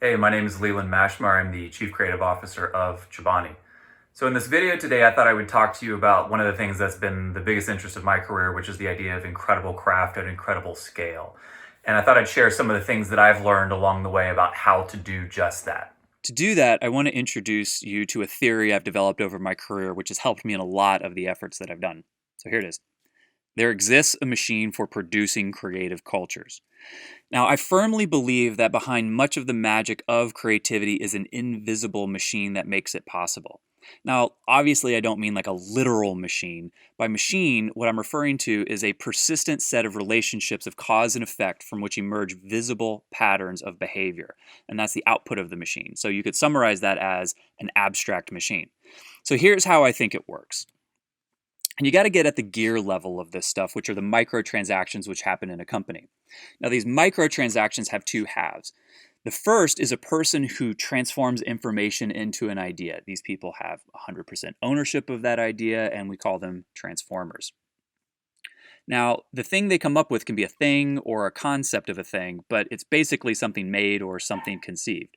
Hey, my name is Leland Maschmeyer. I'm the Chief Creative Officer of Chobani. So in this video today, I thought I would talk to you about one of the things that's been the biggest interest of my career, which is the idea of incredible craft at incredible scale. And I thought I'd share some of the things that I've learned along the way about how to do just that. To do that, I want to introduce you to a theory I've developed over my career, which has helped me in a lot of the efforts that I've done. So here it is. There exists a machine for producing creative cultures. Now, I firmly believe that behind much of the magic of creativity is an invisible machine that makes it possible. Now, obviously, I don't mean like a literal machine. By machine, what I'm referring to is a persistent set of relationships of cause and effect from which emerge visible patterns of behavior. And that's the output of the machine. So you could summarize that as an abstract machine. So here's how I think it works. And you got to get at the gear level of this stuff, which are the microtransactions which happen in a company. Now, these microtransactions have two halves. The first is a person who transforms information into an idea. These people have 100% ownership of that idea, and we call them transformers. Now, the thing they come up with can be a thing or a concept of a thing, but it's basically something made or something conceived.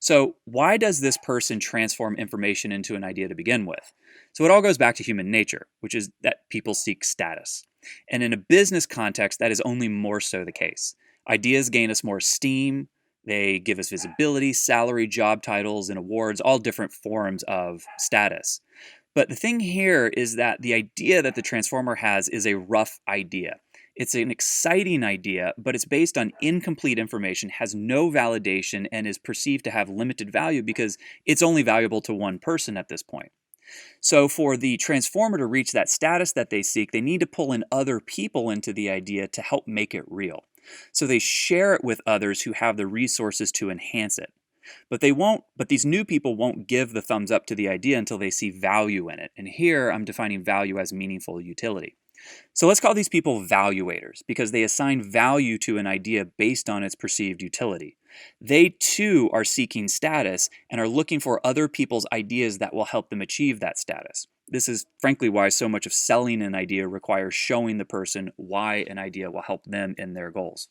So why does this person transform information into an idea to begin with? So it all goes back to human nature, which is that people seek status. And in a business context, that is only more so the case. Ideas gain us more esteem. They give us visibility, salary, job titles, and awards, all different forms of status. But the thing here is that the idea that the transformer has is a rough idea. It's an exciting idea, but it's based on incomplete information, has no validation, and is perceived to have limited value because it's only valuable to one person at this point. So for the transformer to reach that status that they seek, they need to pull in other people into the idea to help make it real. So they share it with others who have the resources to enhance it. But these new people won't give the thumbs up to the idea until they see value in it. And here I'm defining value as meaningful utility. So let's call these people valuators because they assign value to an idea based on its perceived utility. They too are seeking status and are looking for other people's ideas that will help them achieve that status. This is frankly why so much of selling an idea requires showing the person why an idea will help them in their goals.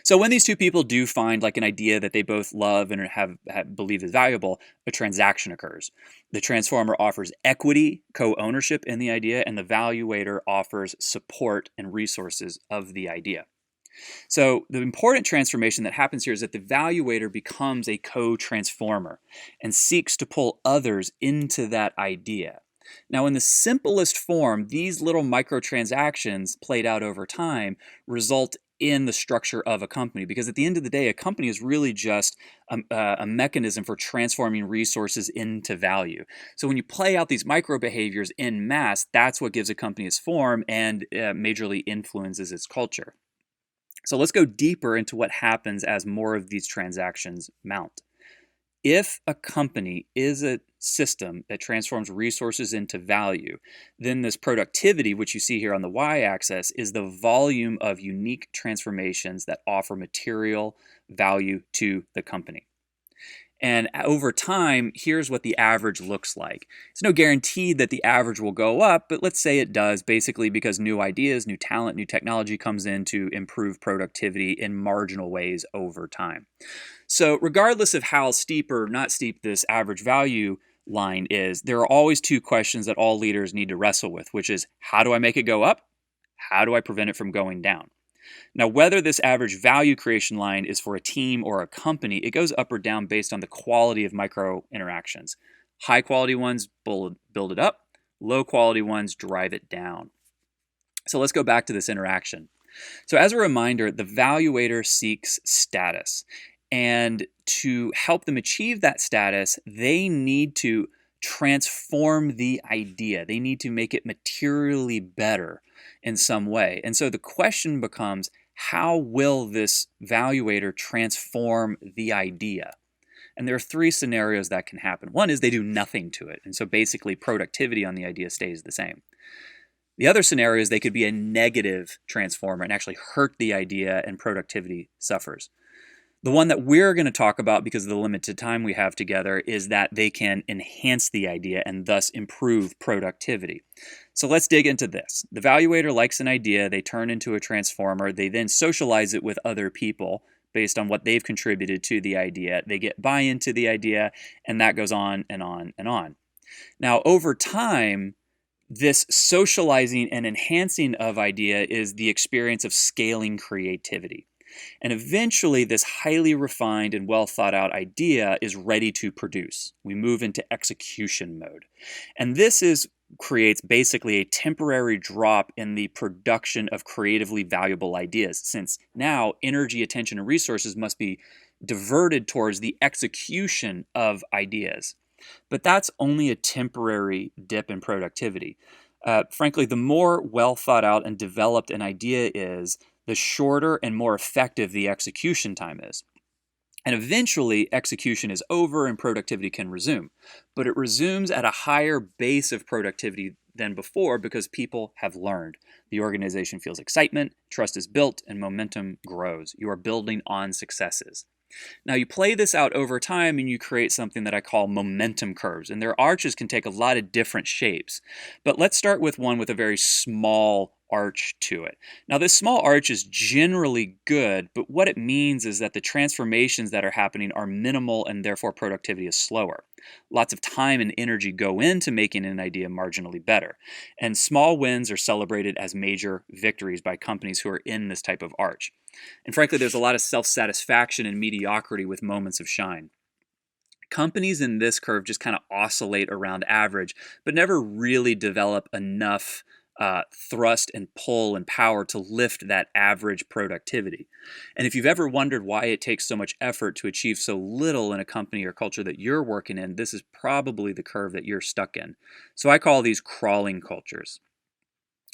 So when these two people do find like an idea that they both love and have believe is valuable, a transaction occurs. The transformer offers equity, co-ownership in the idea, and the valuator offers support and resources of the idea. So the important transformation that happens here is that the valuator becomes a co-transformer and seeks to pull others into that idea. Now, in the simplest form, these little microtransactions played out over time result in the structure of a company, because at the end of the day, a company is really just a mechanism for transforming resources into value. So when you play out these micro behaviors in mass, that's what gives a company its form and majorly influences its culture. So let's go deeper into what happens as more of these transactions mount. If a company is a system that transforms resources into value, then this productivity, which you see here on the y-axis, is the volume of unique transformations that offer material value to the company. And over time, here's what the average looks like. It's no guarantee that the average will go up, but let's say it does, basically because new ideas, new talent, new technology comes in to improve productivity in marginal ways over time. So regardless of how steep or not steep this average value line is, there are always two questions that all leaders need to wrestle with, which is, how do I make it go up? How do I prevent it from going down? Now, whether this average value creation line is for a team or a company, it goes up or down based on the quality of micro interactions. High quality ones build it up, low quality ones drive it down. So let's go back to this interaction. So as a reminder, the valuator seeks status. And to help them achieve that status, they need to transform the idea. They need to make it materially better in some way. And so the question becomes, how will this valuator transform the idea? And there are three scenarios that can happen. One is they do nothing to it. And so basically productivity on the idea stays the same. The other scenario is they could be a negative transformer and actually hurt the idea and productivity suffers. The one that we're going to talk about because of the limited time we have together is that they can enhance the idea and thus improve productivity. So let's dig into this. The valuator likes an idea, they turn into a transformer, they then socialize it with other people, based on what they've contributed to the idea. They get buy-in to the idea, and that goes on and on and on. Now, over time, this socializing and enhancing of idea is the experience of scaling creativity. And eventually, this highly refined and well thought out idea is ready to produce. We move into execution mode. And creates basically a temporary drop in the production of creatively valuable ideas, since now energy, attention, and resources must be diverted towards the execution of ideas. But that's only a temporary dip in productivity. Frankly, the more well thought out and developed an idea is, the shorter and more effective the execution time is. And eventually, execution is over and productivity can resume. But it resumes at a higher base of productivity than before because people have learned. The organization feels excitement, trust is built, and momentum grows. You are building on successes. Now, you play this out over time and you create something that I call momentum curves. And their arches can take a lot of different shapes. But let's start with one with a very small arch to it. Now, this small arch is generally good, but what it means is that the transformations that are happening are minimal and therefore productivity is slower. Lots of time and energy go into making an idea marginally better. And small wins are celebrated as major victories by companies who are in this type of arch. And frankly, there's a lot of self-satisfaction and mediocrity with moments of shine. Companies in this curve just kind of oscillate around average, but never really develop enough thrust and pull and power to lift that average productivity. And if you've ever wondered why it takes so much effort to achieve so little in a company or culture that you're working in, this is probably the curve that you're stuck in. So I call these crawling cultures.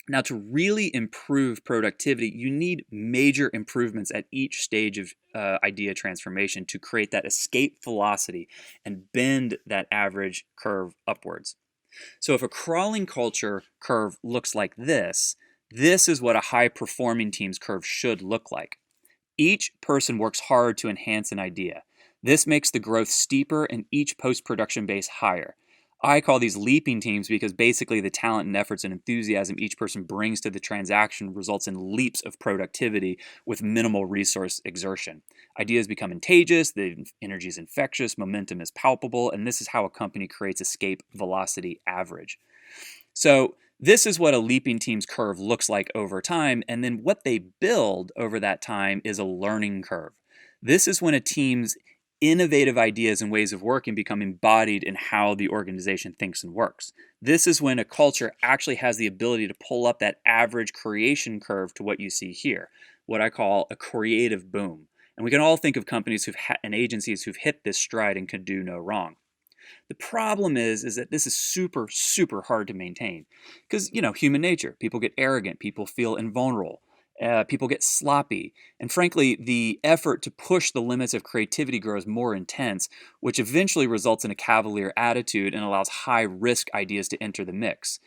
Now, to really improve productivity, you need major improvements at each stage of idea transformation to create that escape velocity and bend that average curve upwards. So if a crawling culture curve looks like this is what a high-performing team's curve should look like. Each person works hard to enhance an idea. This makes the growth steeper and each post-production base higher. I call these leaping teams because basically the talent and efforts and enthusiasm each person brings to the transaction results in leaps of productivity with minimal resource exertion. Ideas become contagious, the energy is infectious, momentum is palpable, and this is how a company creates escape velocity average. So this is what a leaping team's curve looks like over time, and then what they build over that time is a learning curve. This is when a team's innovative ideas and ways of working become embodied in how the organization thinks and works. This is when a culture actually has the ability to pull up that average creation curve to what you see here, what I call a creative boom. And we can all think of companies and agencies who've hit this stride and can do no wrong. The problem is that this is super, super hard to maintain because, human nature, people get arrogant, people feel invulnerable. People get sloppy. And frankly, the effort to push the limits of creativity grows more intense, which eventually results in a cavalier attitude and allows high-risk ideas to enter the mix.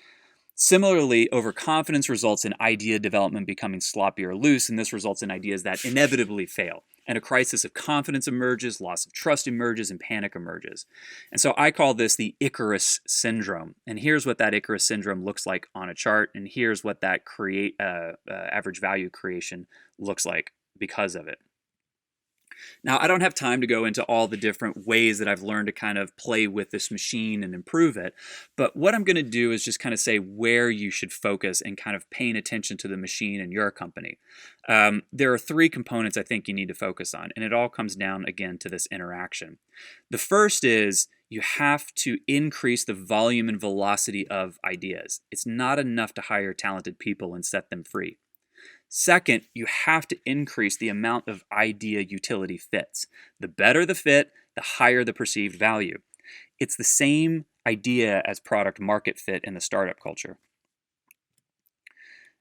Similarly, overconfidence results in idea development becoming sloppy or loose, and this results in ideas that inevitably fail. And a crisis of confidence emerges, loss of trust emerges, and panic emerges. And so I call this the Icarus Syndrome. And here's what that Icarus Syndrome looks like on a chart, and here's what that average value creation looks like because of it. Now, I don't have time to go into all the different ways that I've learned to kind of play with this machine and improve it, but what I'm going to do is just kind of say where you should focus and kind of paying attention to the machine in your company. There are three components I think you need to focus on, and it all comes down again to this interaction. The first is you have to increase the volume and velocity of ideas. It's not enough to hire talented people and set them free. Second, you have to increase the amount of idea utility fits. The better the fit, the higher the perceived value. It's the same idea as product market fit in the startup culture.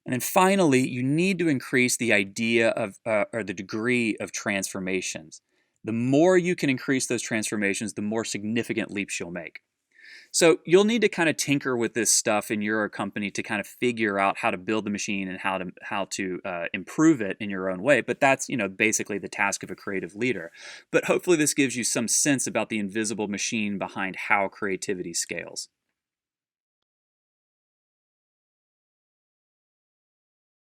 And then finally, you need to increase the idea of or the degree of transformations. The more you can increase those transformations, the more significant leaps you'll make. So you'll need to kind of tinker with this stuff in your company to kind of figure out how to build the machine and how to improve it in your own way. But that's basically the task of a creative leader. But hopefully this gives you some sense about the invisible machine behind how creativity scales.